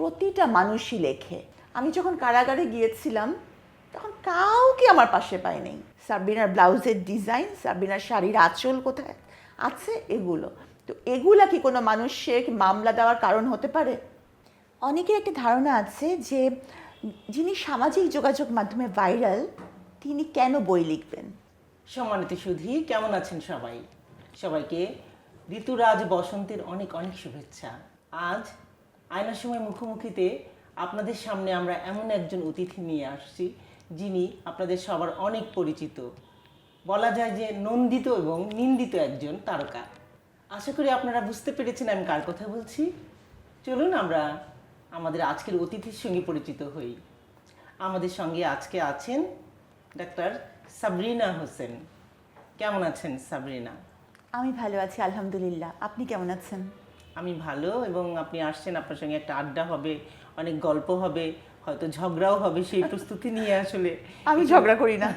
প্রতিটা মানুষই লেখে। আমি যখন কারাগারে গিয়েছিলাম তখন কাউকে আমার পাশে পাই নাই। সাবরিনার ব্লাউজের ডিজাইন, সাবরিনার শাড়ির আঁচল কোথায় আছে, এগুলো তো এগুলা কি কোনো মানুষের মামলা দেওয়ার কারণ হতে পারে? অনেকের একটা ধারণা আছে যে যিনি সামাজিক যোগাযোগ মাধ্যমে ভাইরাল তিনি কেন বই লিখবেন। সম্মানিত সুধী, কেমন আছেন সবাই? সবাইকে ঋতুরাজ বসন্তের অনেক অনেক শুভেচ্ছা। আজ আয়নার সময় মুখোমুখিতে আপনাদের সামনে আমরা এমন একজন অতিথি নিয়ে আসছি যিনি আপনাদের সবার অনেক পরিচিত, বলা যায় যে নন্দিত এবং নিন্দিত একজন তারকা। আশা করি আপনারা বুঝতে পেরেছেন আমি কার কথা বলছি। চলুন আমরা আমাদের আজকের অতিথির সঙ্গে পরিচিত হই। আমাদের সঙ্গে আজকে আছেন ডাক্তার সাবরিনা হোসেন। কেমন আছেন সাবরিনা? আমি ভালো আছি আলহামদুলিল্লাহ, আপনি কেমন আছেন? আমি ভালো, এবং আপনি আসছেন, আপনার সঙ্গে একটা আড্ডা হবে, অনেক গল্প হবে, হয়তো ঝগড়াও হবে, সেই প্রস্তুতি নিয়ে আসলে। আমি ঝগড়া করি না।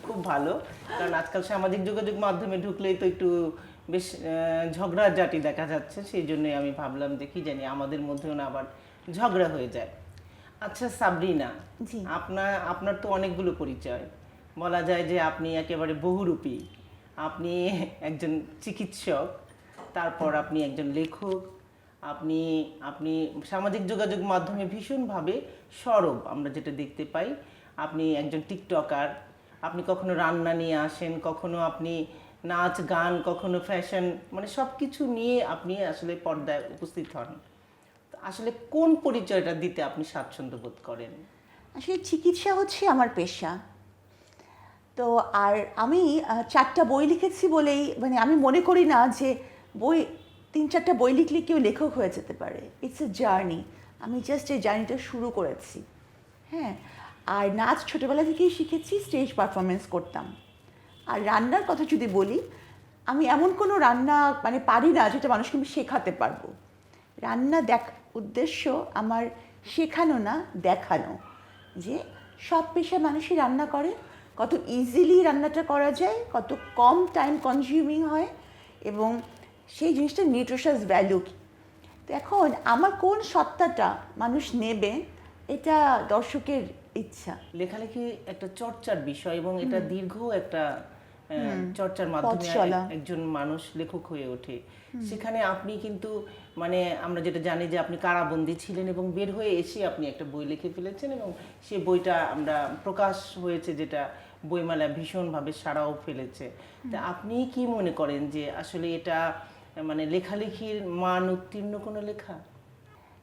খুব ভালো, কারণ আজকাল সামাজিক যোগাযোগ মাধ্যমে ঢুকলেই তো একটু বেশ ঝগড়াঝাটি দেখা যাচ্ছে, সেই জন্যই আমি ভাবলাম যে কি জানি আমাদের মধ্যেও না আবার ঝগড়া হয়ে যায়। আচ্ছা সাবরিনা, জি। আপনার তো অনেকগুলো পরিচয়, বলা যায় যে আপনি একেবারে বহুরূপী। আপনি একজন চিকিৎসক, তারপর আপনি একজন লেখক, আপনি আপনি সামাজিক যোগাযোগ মাধ্যমে ভীষণভাবে সরব, আমরা যেটা দেখতে পাই। আপনি একজন টিকটকার, আপনি কখনো রান্না নিয়ে আসেন, কখনো আপনি নাচ গান, কখনো ফ্যাশন, মানে সব কিছু নিয়ে আপনি আসলে পর্দায় উপস্থিত হন। তো আসলে কোন পরিচয়টা দিতে আপনি স্বাচ্ছন্দ্য বোধ করেন? আসলে চিকিৎসা হচ্ছে আমার পেশা। তো আর আমি 4টা বই লিখেছি বলেই মানে আমি মনে করি না যে বই 3-4টা বই লিখলে কেউ লেখক হয়ে যেতে পারে। It's a journey. আমি জাস্ট এই জার্নিটা শুরু করেছি। হ্যাঁ, আর নাচ ছোটোবেলা থেকেই শিখেছি, স্টেজ পারফরমেন্স করতাম। আর রান্নার কথা যদি বলি, আমি এমন কোনো রান্না মানে পারি না যেটা মানুষকে আমি শেখাতে পারবো। রান্না উদ্দেশ্য আমার শেখানো না, দেখানো যে সব পেশার মানুষই রান্না করে, কত ইজিলি রান্নাটা করা যায়, কত কম টাইম কনজিউমিং হয়, এবং সেই জিনিসটা নিউট্রিশাস ভ্যালু কী। তো এখন আমার কোন সত্তাটা মানুষ নেবে এটা দর্শকের ইচ্ছা। লেখালেখি একটা চর্চার বিষয়, এবং এটা দীর্ঘ একটা চর্চার মাধ্যমে একজন মানুষ লেখক হয়ে ওঠে। সেখানে আপনি কিন্তু মানে আমরা যেটা জানি যে আপনি কারাবন্দী ছিলেন, এবং বের হয়ে এসে আপনি একটা বই লিখে ফেলেছেন, এবং সেই বইটা আমরা প্রকাশ হয়েছে, যেটা বইমেলায় ভীষণভাবে সাড়াও ফেলেছে। তা আপনি কি মনে করেন যে আসলে এটা মানে লেখালেখির মান উত্তীর্ণ কোনো লেখা?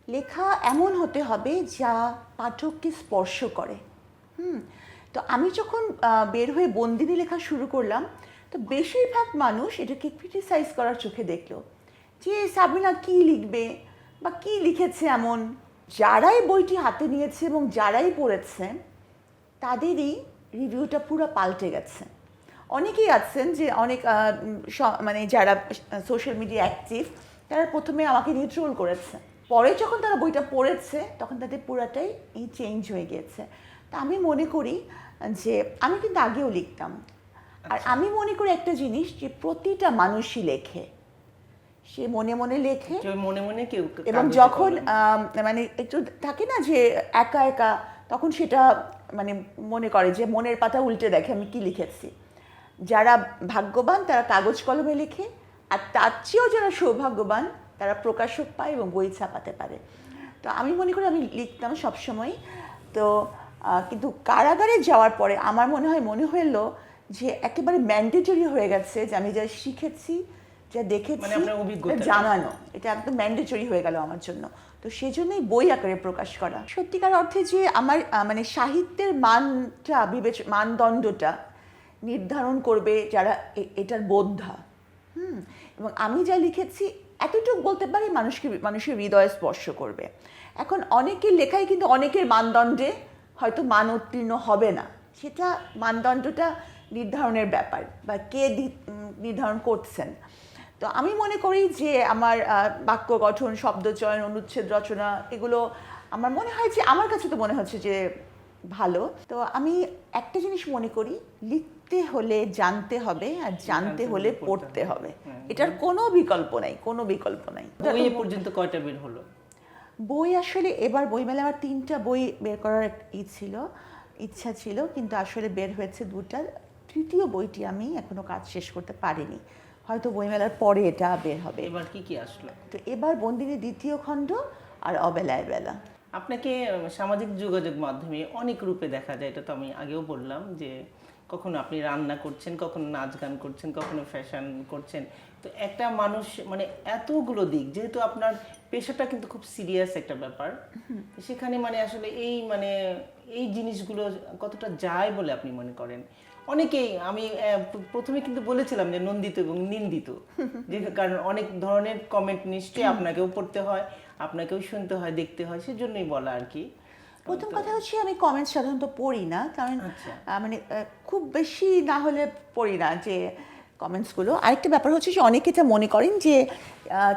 লেখা এমন হতে হবে যা পাঠককে স্পর্শ করে। তো আমি যখন বের হয়ে বন্দিনী লেখা শুরু করলাম, তো বেশিরভাগ মানুষ এটাকে ক্রিটিসাইজ করার চোখে দেখলো যে সাবরিনা কী লিখবে বা কী লিখেছে এমন। যারাই বইটি হাতে নিয়েছে এবং যারাই পড়েছে তাদেরই রিভিউটা পুরো পাল্টে গেছে। অনেকেই আছেন যে অনেক মানে যারা সোশ্যাল মিডিয়া অ্যাক্টিভ, তারা প্রথমে আমাকে নিয়ে ট্রোল করেছে, পরে যখন তারা বইটা পড়েছে তখন তাদের পুরাটাই চেঞ্জ হয়ে গিয়েছে। তা আমি মনে করি যে আমি কিন্তু আগেও লিখতাম, আর আমি মনে করি একটা জিনিস যে প্রতিটা মানুষই লেখে, সে মনে মনে লেখে, মনে মনে কেউ, এবং যখন মানে একটু থাকে না যে একা একা, তখন সেটা মানে মনে করে যে মনের পাতা উল্টে দেখে আমি কি লিখেছি। যারা ভাগ্যবান তারা কাগজ কলমে লেখে, আর তার চেয়েও যারা সৌভাগ্যবান তারা প্রকাশক পায় এবং বই ছাপাতে পারে। তো আমি মনে করি আমি লিখতাম সবসময়। তো কিন্তু কারাগারে যাওয়ার পরে আমার মনে হলো যে একেবারে ম্যান্ডেটরি হয়ে গেছে যে আমি যা শিখেছি, যা দেখেছি, জানানো, এটা একদম ম্যান্ডেটরি হয়ে গেল আমার জন্য। তো সেই জন্যই বই আকারে প্রকাশ করা। সত্যিকার অর্থে যে আমার মানে সাহিত্যের মানটা মানদণ্ডটা নির্ধারণ করবে যারা এটার বোদ্ধা। এবং আমি যা লিখেছি এতটুকু বলতে পারি মানুষের হৃদয়ে স্পর্শ করবে। এখন অনেকের লেখাই কিন্তু অনেকের মানদণ্ডে হয়তো মান উত্তীর্ণ হবে না, সেটা মানদণ্ডটা নির্ধারণের ব্যাপার, বা কে নির্ধারণ করছেন। তো আমি মনে করি যে আমার বাক্য গঠন, শব্দচয়ন, অনুচ্ছেদ রচনা, এগুলো আমার মনে হয় যে আমার কাছে তো মনে হচ্ছে যে ভালো। তো আমি একটা জিনিস মনে করি, লিখতে হলে জানতে হবে, আর জানতে হলে পড়তে হবে। এটার কোনো বিকল্প নাই, কোনো বিকল্প নাই। বই পর্যন্ত কয়টা বের হলো? বই আসলে এবার বইমেলায় আমার 3টা বই বের করার ইচ্ছা ছিল, কিন্তু আসলে বের হয়েছে 2টা। তৃতীয় বইটি আমি এখনো কাজ শেষ করতে পারিনি, হয়তো বইমেলার পরে এটা বের হবে। এবার কি আসলো? তো এবার বন্দিনী দ্বিতীয় খণ্ড আর অবেলায় বেলা। আপনাকে সামাজিক যোগাযোগ মাধ্যমে অনেক রূপে দেখা যায়, এটা তো আমি আগেও বললাম যে কখনো আপনি রান্না করছেন, কখনো নাচ গান করছেন, কখনো ফ্যাশন করছেন। তো একটা মানুষ মানে এতগুলো দিক, যেহেতু আপনার পেশাটা কিন্তু খুব সিরিয়াস একটা ব্যাপার, সেখানে মানে আসলে এই জিনিসগুলো কতটা যায় বলে আপনি মনে করেন? অনেকেই আমি প্রথমে কিন্তু বলেছিলাম যে নন্দিত এবং নিন্দিত, যে কারণ অনেক ধরনের কমেন্ট নিশ্চয়ই আপনাকেও পড়তে হয়, আপনাকেও শুনতে হয়, দেখতে হয়, সেজন্যই বলা আর কি। প্রথম কথা হচ্ছে আমি কমেন্টস সাধারণত পড়ি না, কারণ আচ্ছা। খুব বেশি না হলে পড়ি না যে কমেন্টসগুলো। আরেকটা ব্যাপার হচ্ছে যে অনেকে এটা মনে করেন যে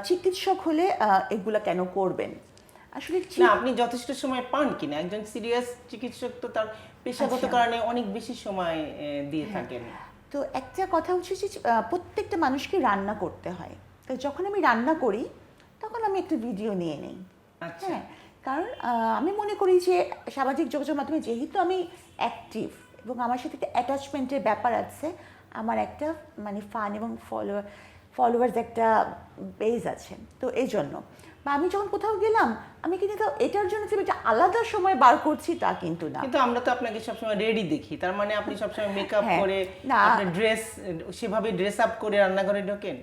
চিকিৎসক হলে এগুলা কেন করবেন। আসলে না, আপনি যথেষ্ট সময় পান কিনা? একজন সিরিয়াস চিকিৎসক তো তার পেশাগত কারণে অনেক বেশি সময় দিয়ে থাকেন। তো একটা কথা হচ্ছে যে প্রত্যেকটা মানুষকে রান্না করতে হয়, তো যখন আমি রান্না করি তখন আমি একটা ভিডিও নিয়ে নেই। আচ্ছা। হ্যাঁ, কারণ আমি মনে করি যে সামাজিক যোগাযোগ মাধ্যমে যেহেতু আমি অ্যাক্টিভ এবং আমার সাথে একটা অ্যাটাচমেন্টের ব্যাপার আছে, আমার একটা মানে ফান এবং ফলোয়ার্স একটা বেজ আছে, তো এই জন্য বা আমি যখন কোথাও গেলাম আমি কিন্তু এটার জন্য যে একটা আলাদা সময় বার করছি তা কিন্তু না। কিন্তু আমরা তো আপনাকে সবসময় রেডি দেখি, তার মানে আপনি সবসময় মেকআপ হ্যাঁ, করে না। আপনার সেভাবে ড্রেস আপ করে রান্নাঘরে ঢোকেন?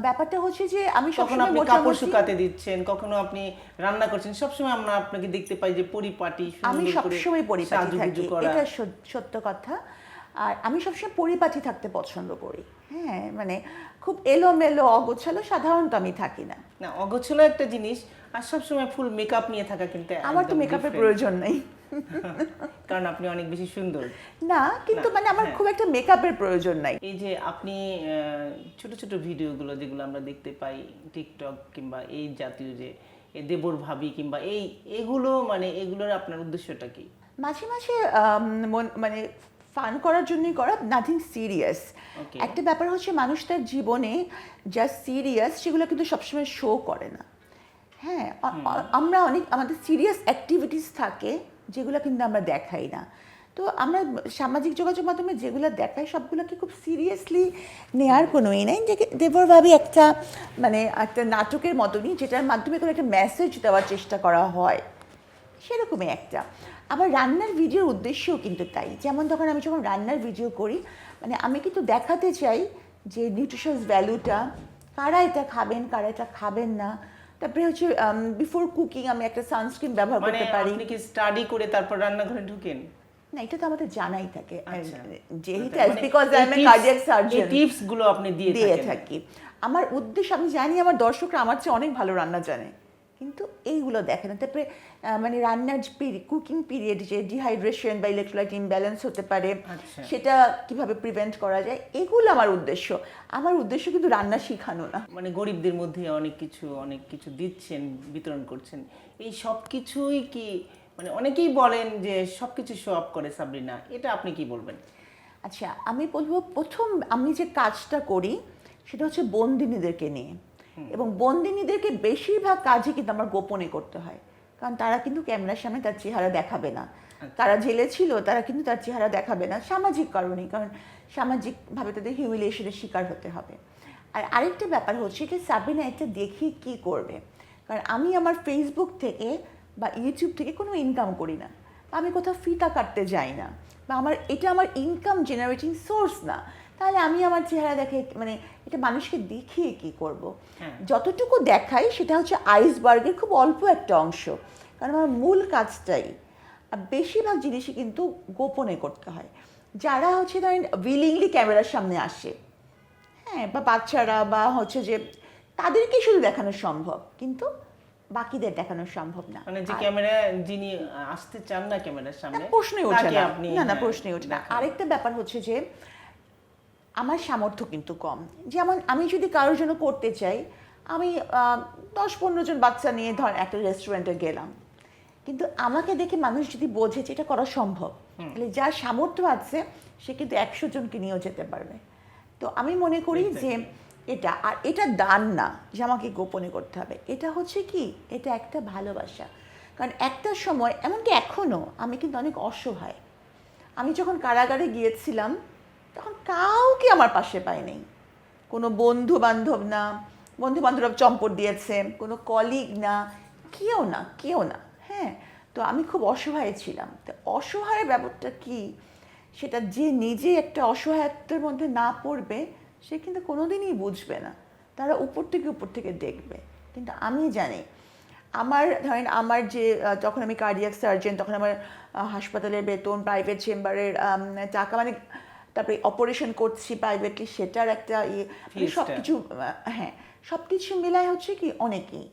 ব্যাপারটা হচ্ছে যে আমি কখনো সবসময় আপনি কাপড় মোটামুটি শুকাতে দিচ্ছেন, কখনো আপনি রান্না করছেন, সবসময় আমরা আপনাকে দেখতে পাই যে পরিপাটি আমি সুন্দর করে সবসময় পরিপাটি সাজুগুজু থাকি, করা। এটা সত্য কথা। আর আমি সবসময় পরিপাটি থাকতে পছন্দ করি। হ্যাঁ, মানে খুব এলোমেলো অগোছালো সাধারণত আমি থাকি না। না, অগোছালো একটা জিনিস আর সবসময় ফুল মেকআপ নিয়ে থাকা কিন্তু আমার তো একদম মেকআপের different। প্রয়োজন নেই। কারণ আপনি অনেক বেশি সুন্দর। না, কিন্তু মানে আমার খুব একটা মেকআপের প্রয়োজন নাই। এই যে আপনি ছোট ছোট ভিডিওগুলো যেগুলো আমরা দেখতে পাই টিকটক কিংবা এই জাতীয়, যে দেবর ভাবি কিংবা এগুলো মানে এগুলোর আপনার উদ্দেশ্যটা কি? মাঝে মাঝে মানে ফান করার জন্যই করা, নাথিং সিরিয়াস। Okay. একটা ব্যাপার হচ্ছে মানুষ তার জীবনে যা সিরিয়াস সেগুলো কিন্তু সবসময় শো করে না। হ্যাঁ, আমরা আমাদের সিরিয়াস অ্যাক্টিভিটিস থাকে যেগুলো কিন্তু আমরা দেখাই না। তো আমরা সামাজিক যোগাযোগ মাধ্যমে যেগুলো দেখাই সবগুলোকে খুব সিরিয়াসলি নেওয়ার কোনো নাই। যে দেবর ভাবি একটা মানে একটা নাটকের মতনই, যেটার মাধ্যমে কোনো একটা মেসেজ দেওয়ার চেষ্টা করা হয়, সেরকমই একটা। আবার রান্নার ভিডিওর উদ্দেশ্যও কিন্তু তাই। যেমন আমি যখন রান্নার ভিডিও করি, মানে আমি কিন্তু দেখাতে চাই যে নিউট্রিশনাস ভ্যালুটা, কারা এটা খাবেন কারা এটা খাবেন না। তারপরে হচ্ছে বিফোর কুকিং আমি একটা সানস্ক্রিন ব্যবহার মানে করতে পারি। আপনি কি স্টাডি করে তারপর রান্নাঘরে ঢুকেন? না, এটা তো আমাদের জানাই থাকে, আচ্ছা। যেহেতু মানে because I M A cardiac surgeon, এই টিপস গুলো আপনি দিয়ে থাকি। আমার উদ্দেশ্য, আমি জানি আমার দর্শকরা আমার চেয়ে অনেক ভালো রান্না জানে, কিন্তু এইগুলো দেখে না। তারপরে মানে রান্নার কুকিং পিরিয়ড যে ডিহাইড্রেশন বা ইলেকট্রোলাইট ইমব্যালেন্স হতে পারে, আচ্ছা। সেটা কিভাবে প্রিভেন্ট করা যায়, এগুলো আমার উদ্দেশ্য। আমার উদ্দেশ্য কিন্তু রান্না শেখানো না। মানে গরিবদের মধ্যে অনেক কিছু দিচ্ছেন, বিতরণ করছেন, এই সব কিছুই কি মানে অনেকেই বলেন যে সবকিছু শো অফ করে সাবরিনা, এটা আপনি কি বলবেন? আচ্ছা, আমি বলবো প্রথম আমি যে কাজটা করি সেটা হচ্ছে বন্দিনীদেরকে নিয়ে, এবং বন্দিনীদেরকে বেশিরভাগ কাজই কিন্তু আমার গোপনে করতে হয়, কারণ তারা কিন্তু ক্যামেরার সামনে তার চেহারা দেখাবে না। তারা জেলে ছিল, তারা কিন্তু তার চেহারা দেখাবে না সামাজিক কারণে, কারণ সামাজিকভাবে তাদের হিউমিলিয়েশনের শিকার হতে হবে। আর আরেকটা ব্যাপার হচ্ছে কি, সাবরিনা এটা দেখি কি করবে, কারণ আমি আমার ফেসবুক থেকে বা ইউটিউব থেকে কোনো ইনকাম করি না, বা আমি কোথাও ফিতা কাটতে যাই না, বা এটা আমার ইনকাম জেনারেটিং সোর্স না। তাহলে আমি আমার চেহারা দেখে মানে এটা মানুষকে দেখিয়ে কি করব? যতটুকু দেখাই সেটা হচ্ছে আইসবার্গের খুব অল্প একটা অংশ, কারণ আমার মূল কাজটাই, আর বেশিরভাগ জিনিসই কিন্তু গোপনে করতে হয়। যারা হচ্ছে ধরেন উইলিংলি ক্যামেরার সামনে আসে, হ্যাঁ, বা বাচ্চারা বা হচ্ছে যে তাদেরকেই শুধু দেখানো সম্ভব, কিন্তু বাকিদের দেখানো সম্ভব না। মানে যে ক্যামেরা যিনি আসতে চান না ক্যামেরার সামনে, প্রশ্নই ওঠে তাকে না। আপনি না, প্রশ্নই ওঠে না। আরেকটা ব্যাপার হচ্ছে যে আমার সামর্থ্য কিন্তু কম। যেমন আমি যদি কারোর জন্য করতে চাই, আমি 10-15 জন বাচ্চা নিয়ে ধর একটা রেস্টুরেন্টে গেলাম, কিন্তু আমাকে দেখে মানুষ যদি বোঝে যে এটা করা সম্ভব, তাহলে যার সামর্থ্য আছে সে কিন্তু 100 জনকে নিয়েও যেতে পারবে। তো আমি মনে করি যে এটা আর এটা দান না যে আমাকে গোপনে করতে হবে, এটা হচ্ছে কি, এটা একটা ভালোবাসা। কারণ একটা সময়, এমনকি এখনও, আমি কিন্তু অনেক অসহায়। আমি যখন কারাগারে গিয়েছিলাম তখন কাউকে আমার পাশে পাইনি, কোনো বন্ধু বান্ধব না, বন্ধু বান্ধব চম্পট দিয়েছে, কোনো কলিগ না, কেউ না, কেউ না। হ্যাঁ, তো আমি খুব অসহায় ছিলাম। তো অসহায়ের ব্যাপারটা কি, সেটা যে নিজে একটা অসহায়ত্বের মধ্যে না পড়বে সে কিন্তু কোনোদিনই বুঝবে না। তারা উপর থেকে দেখবে। কিন্তু আমি জানি, আমার ধরেন আমার যে যখন আমি কার্ডিয়াক সার্জন, তখন আমার হাসপাতালের বেতন, প্রাইভেট চেম্বারের টাকা, মানে তারপরে অপারেশন করছি প্রাইভেটলি, সেটার একটা সব কিছু, হ্যাঁ সব কিছু মিলায় হচ্ছে কি অনেকই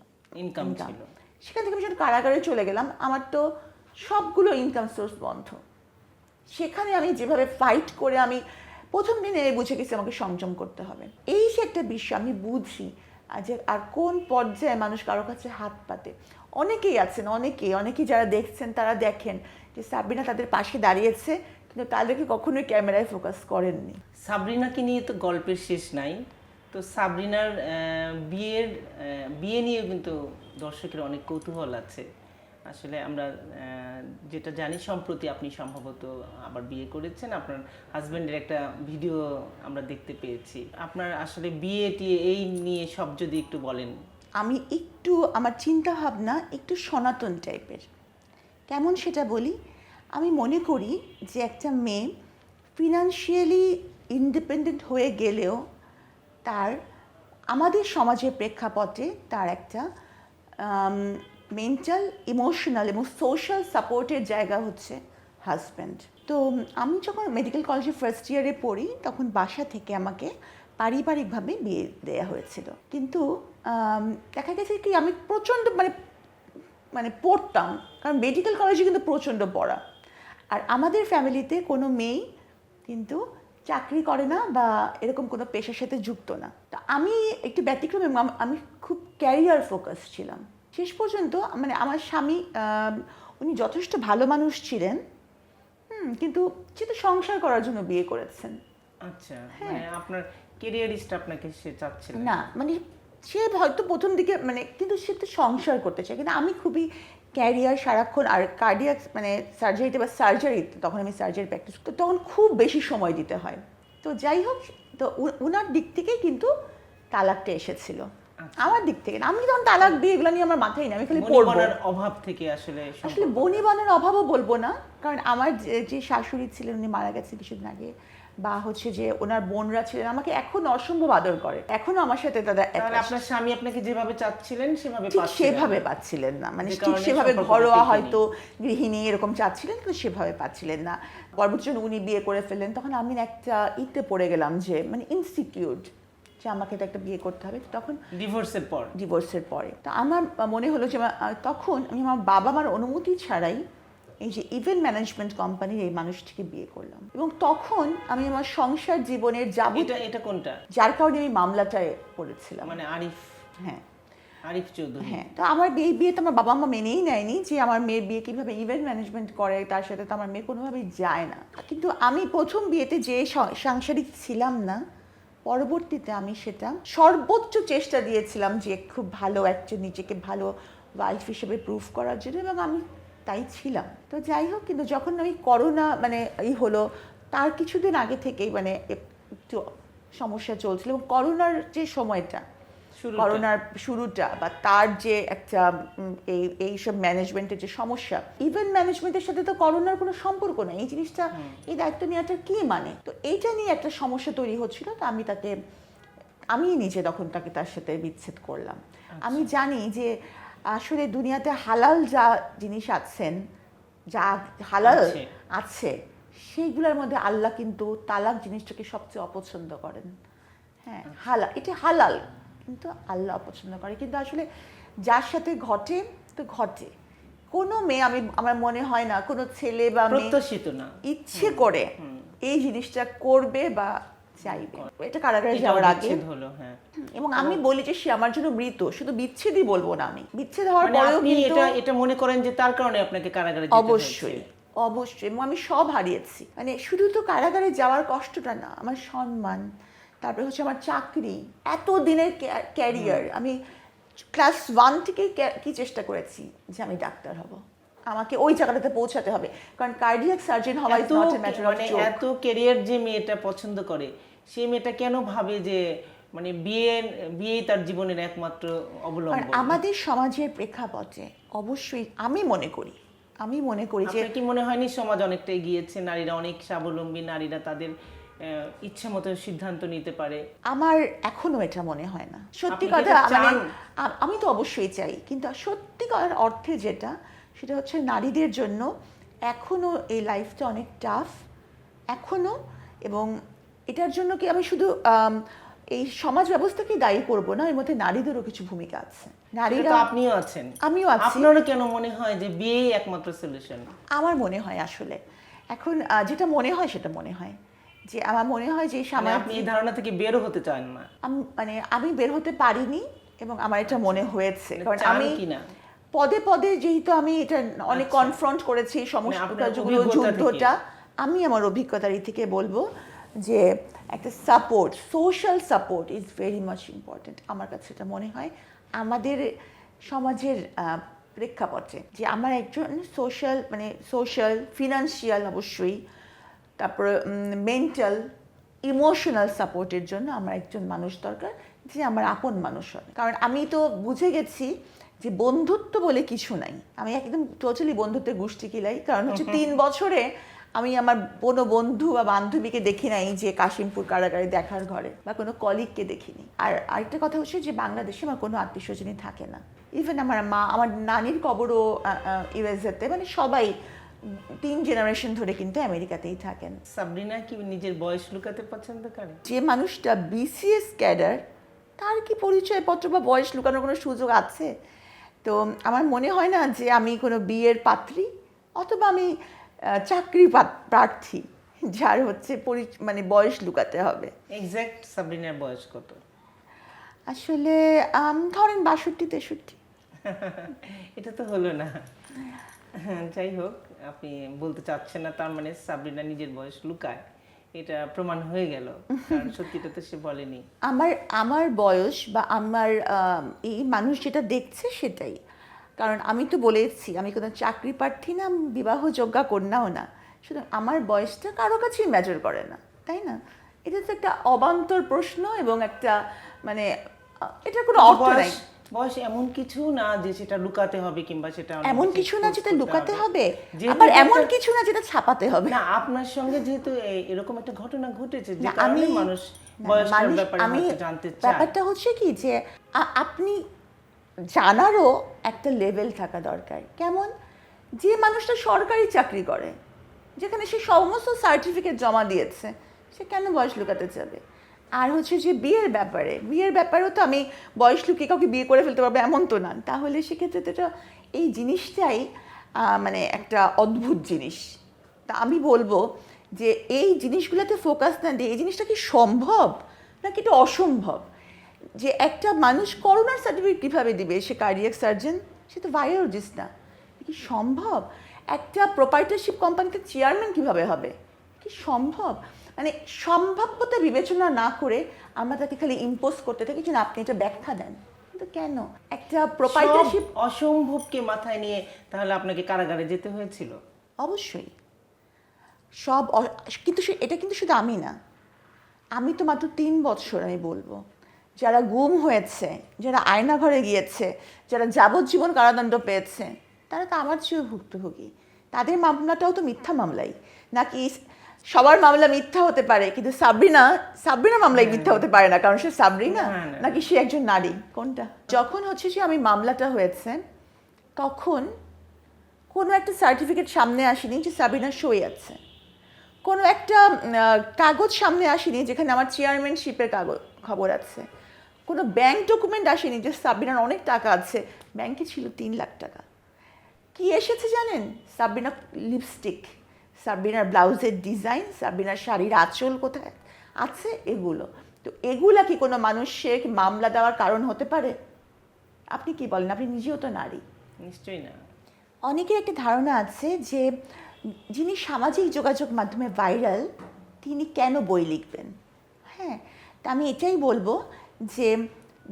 ইনকাম ছিল। সেখান থেকে আমি যখন কারাগারে চলে গেলাম, আমার তো সবগুলো ইনকাম সোর্স বন্ধ। সেখানে আমি যেভাবে ফাইট করে আমি প্রথম দিনে বুঝে গেছি আমাকে সংযম করতে হবে। এই যে একটা বিষয় আমি বুঝি যে আর কোন পর্যায়ে মানুষ কারো কাছে হাত পাতে। অনেকেই আছেন, অনেকেই যারা দেখছেন তারা দেখেন যে সাবরিনা তাদের পাশে দাঁড়িয়েছে, কিন্তু তাদেরকে কখনোই ক্যামেরায় ফোকাস করেননি। সাবরিনাকে নিয়ে তো গল্পের শেষ নাই। তো সাবরিনার বিয়ে নিয়ে কিন্তু দর্শকের অনেক কৌতূহল আছে। আসলে আমরা যেটা জানি, সম্প্রতি আপনি সম্ভবত আবার বিয়ে করেছেন, আপনার হাজবেন্ডের একটা ভিডিও আমরা দেখতে পেয়েছি। আপনার আসলে বিয়েটি এই নিয়ে সব যদি একটু বলেন। আমি একটু, আমার চিন্তা ভাবনা একটু সনাতন টাইপের। কেমন সেটা বলি, আমি মনে করি যে একটা মেয়ে ফিনান্সিয়ালি ইন্ডিপেন্ডেন্ট হয়ে গেলেও তার আমাদের সমাজের প্রেক্ষাপটে তার একটা মেন্টাল, ইমোশনাল এবং সোশ্যাল সাপোর্টের জায়গা হচ্ছে হাজব্যান্ড। তো আমি যখন মেডিকেল কলেজে ফার্স্ট ইয়ারে পড়ি, তখন বাসা থেকে আমাকে পারিবারিকভাবে বিয়ে দেওয়া হয়েছিল। কিন্তু দেখা গেছে কি আমি প্রচণ্ড মানে পড়তাম, কারণ মেডিকেল কলেজে কিন্তু প্রচণ্ড পড়া। আর আমাদের ফ্যামিলিতে কোনো মেয়েই কিন্তু চাকরি করে না বা এরকম কোনো পেশার সাথে যুক্ত না। তো আমি একটু ব্যতিক্রম, আমি খুব ক্যারিয়ার ফোকাস ছিলাম শেষ পর্যন্ত। মানে আমার স্বামী উনি যথেষ্ট ভালো মানুষ ছিলেন, কিন্তু যেহেতু সংসার করার জন্য বিয়ে করেছেন। আচ্ছা, মানে আপনার ক্যারিয়ারিস্ট আপনাকে সে চাচ্ছিল না, মানে সে হয়তো প্রথম দিকে কিন্তু সে তো সংসার করতে চায়, কিন্তু আমি খুবই ক্যারিয়ার সারাক্ষণ। আর কার্ডিয়াক মানে সার্জারিতে বা সার্জারিতে, তখন আমি সার্জারি প্র্যাকটিস করতে, তখন খুব বেশি সময় দিতে হয়। তো যাই হোক, তো ওনার দিক থেকেই কিন্তু তালাকটা এসেছিল। আমার দিক থেকে না, আমি তখন তালাক দিয়ে এগুলো নিয়ে আমার মাথায় নেই, আমি খালি পড়বো। অভাব থেকে আসলে বনিবনের অভাবও বলবো না, কারণ আমার যে শাশুড়ি ছিলেন উনি মারা গেছে কিছুদিন আগে, বা হচ্ছে যে ওনার বোনরা ছিলেন, আমাকে এখন অসম্ভব আদর করে, এখনো আমার সাথে তাদের। আপনার স্বামী আপনাকে যেভাবে চাচ্ছিলেন সেভাবে পাচ্ছিলেন না, মানে ঠিক সেভাবে ঘরোয়া হয়তো গৃহিণী এরকম চাচ্ছিলেন, কিন্তু সেভাবে পাচ্ছিলেন না। পরবর্তী উনি বিয়ে করে ফেললেন, তখন আমি একটা পড়ে গেলাম যে মানে ইনসিকিউর, যে আমাকে তো একটা বিয়ে করতে হবে। তখন ডিভোর্সের পরে তো আমার মনে হলো যে তখন আমি আমার বাবা মার অনুমতি ছাড়াই এই যে ইভেন্ট ম্যানেজমেন্ট কোম্পানির এই মানুষটিকে বিয়ে করলাম। এবং তখন আমি আমার সংসার জীবনের এটা কোনটা, যার কারণে আমি মামলাটায় পড়েছিলাম, মানে আরিফ। হ্যাঁ, আরিফ চৌধুরী। হ্যাঁ, তো আমার বিয়ে তো আমার বাবা মা মেনেই নেয়নি যে আমার মেয়ের বিয়ে কীভাবে ইভেন্ট ম্যানেজমেন্ট করে, তার সাথে তো আমার মেয়ে কোনোভাবেই যায় না। কিন্তু আমি প্রথম বিয়েতে যে সাংসারিক ছিলাম না, পরবর্তীতে আমি সেটা সর্বোচ্চ চেষ্টা দিয়েছিলাম যে খুব ভালো একজন নিজেকে ভালো ওয়াইফ হিসেবে প্রুভ করার জন্য, এবং আমি তাই ছিলাম। তো যাই হোক, কিন্তু যখন আমি করোনা হলো, তার কিছুদিন আগে থেকেই একটু সমস্যা চলছিল, এবং করোনার যে সময়টা, করোনার শুরুটা, বা তার যে একটা এইসব ম্যানেজমেন্টের যে সমস্যা, ইভেন্ট ম্যানেজমেন্টের সাথে তো করোনার কোনো সম্পর্ক নেই, এই জিনিসটা, এই দায়িত্ব নেওয়াটা কি মানে, তো এইটা নিয়ে একটা সমস্যা তৈরি হচ্ছিল। তো আমি নিজে তখন তার সাথে বিচ্ছেদ করলাম। আমি জানি যে আসলে দুনিয়াতে হালাল যা জিনিস আছেন, যা হালাল আছে, সেইগুলোর মধ্যে আল্লাহ কিন্তু তালাক জিনিসটাকে সবচেয়ে অপছন্দ করেন। হ্যাঁ, এটা হালাল, কিন্তু আল্লাহ অপছন্দ করে। কিন্তু আসলে যার সাথে ঘটে তো ঘটে, কোনো মেয়ে, আমার মনে হয় না কোনো ছেলে বা প্রত্যাশিত না ইচ্ছে করে এই জিনিসটা করবে বা চাইবে। এটা কারাগারে যাওয়ার আগে হলো। হ্যাঁ, এবং আমি বলি যে সে আমার জন্য মৃত, শুধু বিচ্ছেদই বলবো না, আমি বিচ্ছেদ হওয়ার পরেও কিন্তু এটা মনে করেন যে তার কারণে আপনাকে কারাগারে যেতে হয়েছে। অবশ্যই, এবং আমি সব হারিয়েছি। মানে শুধু তো কারাগারে যাওয়ার কষ্টটা না, আমার সম্মান, তারপরে হচ্ছে আমার চাকরি, এত দিনের ক্যারিয়ার। আমি ক্লাস 1 থেকে কি চেষ্টা করেছি যে আমি ডাক্তার হব, আমাকে ওই জায়গাটাতে পৌঁছাতে হবে, কারণ কার্ডিয়াক সার্জন হওয়া is not a matter of joke. এত ক্যারিয়ার যে মেয়েটা পছন্দ করে, সেই মেয়েটা কেন ভাবে যে মানে বিয়ে তার জীবনের একমাত্র কারণ অবলম্বন? আমাদের সমাজের প্রেক্ষাপটে অবশ্যই আমি মনে করি যে আপনার কি মনে হয়নি সমাজ অনেকটা এগিয়েছে, নারীরা অনেক স্বাবলম্বী, নারীরা তাদের ইচ্ছা মতো সিদ্ধান্ত নিতে পারে? আমার এখনো এটা মনে হয় না, সত্যি আপনি কি কথা। এটা চান? আমি তো অবশ্যই চাই, কিন্তু সত্যিকার অর্থে যেটা, সেটা হচ্ছে নারীদের জন্য এখনো এই লাইফটা অনেক টাফ এখনো। এবং এটার জন্য কি আমি শুধু এই সমাজ ব্যবস্থাকে দায়ী করব না, এর মধ্যে নারীদেরও কিছু ভূমিকা আছে। সেটা তো আপনিও আছেন। আমিও আছি। আপনারও কেন মনে হয় যে বিয়েই একমাত্র সলিউশন? আমার মনে হয় আসলে এখন যেটা মনে হয় সেটা মনে হয় যে আমার মনে হয় যে আপনি এই ধারণা থেকে বের হতে চান না? আমি বের হতে পারিনি এবং আমার এটা মনে হয়েছে, কারণ চান আমি কিনা? পদে পদে যেহেতু আমি এটা অনেক কনফ্রন্ট করেছি সমস্যাগুলো, যুদ্ধটা, আমি আমার অভিজ্ঞতার থেকে বলবো যে একটা support, social support is very much important. আমার কাছে এটা মনে হয় আমাদের সমাজের প্রেক্ষাপটে, যে আমার একজন সোশ্যাল ফিনান্সিয়াল অবশ্যই, তারপরে মেন্টাল ইমোশনাল সাপোর্টের জন্য আমার একজন মানুষ দরকার, যে আমার আপন মানুষ হয়। কারণ আমি তো বুঝে গেছি যে বন্ধুত্ব বলে কিছু নাই, আমি একদম টোটালি বন্ধুত্বের গোষ্ঠী কিলাই। কারণ হচ্ছে 3 বছরে আমি আমার কোনো বন্ধু বা বান্ধবীকে দেখি নাই যে কাশিমপুর কারাগারে দেখার ঘরে, বা কোনো কলিগকে দেখিনি। আর আরেকটা কথা হচ্ছে যে বাংলাদেশে আমার কোনো আত্মীয় স্বজনই থাকে না। ইভেন আমার মা, আমার নানির কবরও ইউএসএতে, মানে সবাই 3 জেনারেশন ধরে কিন্তু আমেরিকাতেই থাকেন। সাবরিনা কি নিজের বয়স লুকাতে পছন্দ করে? যে মানুষটা বিসিএস ক্যাডার, তার কি পরিচয়পত্র বা বয়স লুকানোর কোনো সুযোগ আছে? তো আমার মনে হয় না যে আমি কোনো বিয়ের পাত্রী, অথবা আমি চাকরি প্রার্থী যার হচ্ছে বয়স লুকাতে হবে। এক্সাক্ট সাবরিনার বয়স কত? আসলে ধরেন 62-63। এটা তো হলো না। যাই হোক, আপনি বলতে চাচ্ছেন না তার মানে সাবরিনা নিজের বয়স লুকায়, এটা প্রমাণ হয়ে গেল, কারণ সত্যিটা তো সে বলেনি। আমার বয়স বা আমার এই মানুষ যেটা দেখছে সেটাই। কারণ আমি তো বলেছি আমি কোনো চাকরি প্রার্থী না, বিবাহযোগ্য কন্যাও না, সুতরাং আমার বয়সটা কারো কাছেই ম্যাটার করে না, তাই না? এটা তো একটা অবান্তর প্রশ্ন, এবং একটা এটার কোনো অর্থ নাই। বয়স এমন কিছু না যে সেটা লুকাতে হবে, কিংবা সেটা এমন কিছু না যেটা লুকাতে হবে, আবার এমন কিছু না যেটা ছাপাতে হবে না। আপনার সঙ্গে যেহেতু এরকম একটা ঘটনা ঘটেছে, যে কারণে মানুষ বয়সের ব্যাপারে হয়তো জানতে চায়। ব্যাপারটা হচ্ছে কি যে আপনি জানারও একটা লেভেল থাকা দরকার। কেমন? যে মানুষটা সরকারি চাকরি করে, যেখানে সে সমস্ত সার্টিফিকেট জমা দিয়েছে, সে কেন বয়স লুকাতে যাবে? আর হচ্ছে যে বিয়ের ব্যাপারেও তো আমি বয়স লুকিয়ে কাউকে বিয়ে করে ফেলতে পারবো এমন তো না। তাহলে সেক্ষেত্রে তো এই জিনিসটাই একটা অদ্ভুত জিনিস। তা আমি বলবো যে এই জিনিসগুলোতে ফোকাস না দিয়ে, এই জিনিসটা কি সম্ভব নাকি এটা অসম্ভব? যে একটা মানুষ করোনার সার্টিফিকেট কীভাবে দিবে? সে কার্ডিয়াক সার্জন, সে তো ভাইরোলজিস্ট না। কি সম্ভব? একটা প্রোপাইটারশিপ কোম্পানিতে চেয়ারম্যান কিভাবে হবে? কি সম্ভব? সম্ভাব্যতা বিবেচনা না করে আমরা তাকে খালি ইম্পোজ করতে থাকি যে আপনি এটা ব্যাখ্যা দেন। কিন্তু কেন? একটা প্রোপাইটারশিপ অসম্ভবকে মাথায় নিয়ে তাহলে আপনাকে কারাগারে যেতে হয়েছিল? অবশ্যই কিন্তু এটা কিন্তু শুধু আমি না, আমি তো মাত্র 3 বছর আমি বলবো, যারা গুম হয়েছে, যারা আয়নাঘরে গিয়েছে, যারা যাবজ্জীবন কারাদণ্ড পেয়েছে, তারা তো আমার চেয়েও ভুক্তভোগী। তাদের মামলাটাও তো মিথ্যা মামলাই। নাকি সবার মামলা মিথ্যা হতে পারে, কিন্তু সাবরিনা মামলাই মিথ্যা হতে পারে না, কারণ সে সাবরিনা, নাকি সে একজন নারী? কোনটা? যখন হচ্ছে যে আমি মামলাটা হয়েছে, তখন কোনো একটা সার্টিফিকেট সামনে আসেনি যে সাবরিনার সই আছে, কোনো একটা কাগজ সামনে আসেনি যেখানে আমার চেয়ারম্যানশিপের খবর আছে, কোনো ব্যাংক ডকুমেন্ট আসেনি যে সাবরিনার অনেক টাকা আছে। ব্যাংকে ছিল 3 লাখ টাকা। কি এসেছে জানেন? সাবরিনার লিপস্টিক, সাবরিনার ব্লাউজের ডিজাইন, সাবরিনার শাড়ির আঁচল কোথায় আছে, এগুলো। তো এগুলা কি কোনো মানুষের মামলা দেওয়ার কারণ হতে পারে? আপনি কি বলেন? আপনি নিজেও তো নারী। নিশ্চয়ই না। অনেকের একটা ধারণা আছে যে যিনি সামাজিক যোগাযোগ মাধ্যমে ভাইরাল, তিনি কেন বই লিখবেন? হ্যাঁ, তা আমি এটাই বলবো যে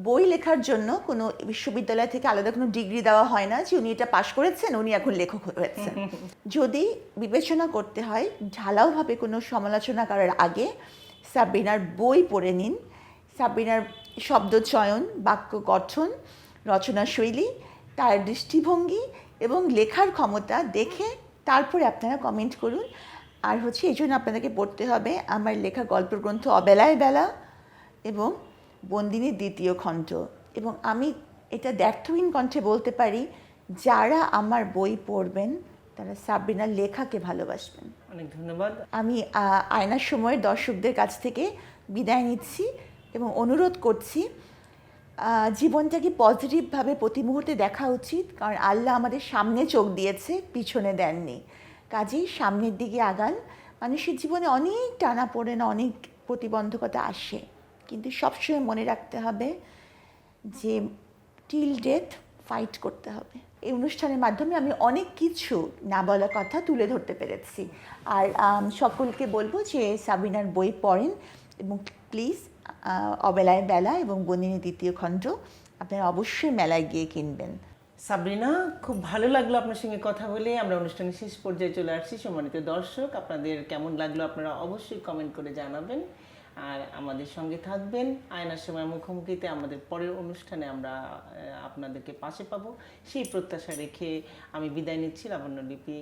বই লেখার জন্য কোনো বিশ্ববিদ্যালয় থেকে আলাদা কোনো ডিগ্রি দেওয়া হয় না যে উনি এটা পাশ করেছেন উনি এখন লেখক হয়েছেন। যদি বিবেচনা করতে হয় ঢালাওভাবে কোনো সমালোচনা করার আগে সাবরিনার বই পড়ে নিন। সাবরিনার শব্দচয়ন, বাক্য গঠন, রচনা শৈলী, তার দৃষ্টিভঙ্গি এবং লেখার ক্ষমতা দেখে তারপরে আপনারা কমেন্ট করুন। আর হচ্ছে এই জন্য আপনাদেরকে পড়তে হবে আমার লেখা গল্পগ্রন্থ অবেলায় বেলা এবং বন্দিনীর দ্বিতীয় খণ্ড। এবং আমি এটা দ্ব্যর্থহীন কণ্ঠে বলতে পারি, যারা আমার বই পড়বেন তারা সাবরিনার লেখাকে ভালোবাসবেন। অনেক ধন্যবাদ। আমি আয়নার সময়ের দর্শকদের কাছ থেকে বিদায় নিচ্ছি এবং অনুরোধ করছি জীবনটাকে পজিটিভভাবে প্রতি মুহূর্তে দেখা উচিত, কারণ আল্লাহ আমাদের সামনে চোখ দিয়েছে, পিছনে দেননি। কাজেই সামনের দিকে আগান। মানুষের জীবনে অনেক টানাপোড়েন, অনেক প্রতিবন্ধকতা আসে, কিন্তু সবসময় মনে রাখতে হবে যে টিল ডেথ ফাইট করতে হবে। এই অনুষ্ঠানের মাধ্যমে আমি অনেক কিছু না বলা কথা তুলে ধরতে পেরেছি। আর সকলকে বলবো যে সাবিনার বই পড়েন এবং প্লিজ অবেলায় বেলা এবং বন্দিনীর দ্বিতীয় খণ্ড আপনারা অবশ্যই মেলায় গিয়ে কিনবেন। সাবরিনা, খুব ভালো লাগলো আপনার সঙ্গে কথা বলে। আমরা অনুষ্ঠানের শেষ পর্যায়ে চলে আসছি। সম্মানিত দর্শক, আপনাদের কেমন লাগলো আপনারা অবশ্যই কমেন্ট করে জানাবেন, আর আমাদের সঙ্গে থাকবেন। আয়নার সময় মুখোমুখিতে আমাদের পরের অনুষ্ঠানে আমরা আপনাদেরকে পাশে পাবো সেই প্রত্যাশা রেখে আমি বিদায় নিচ্ছি। লাবণ্য লিপি।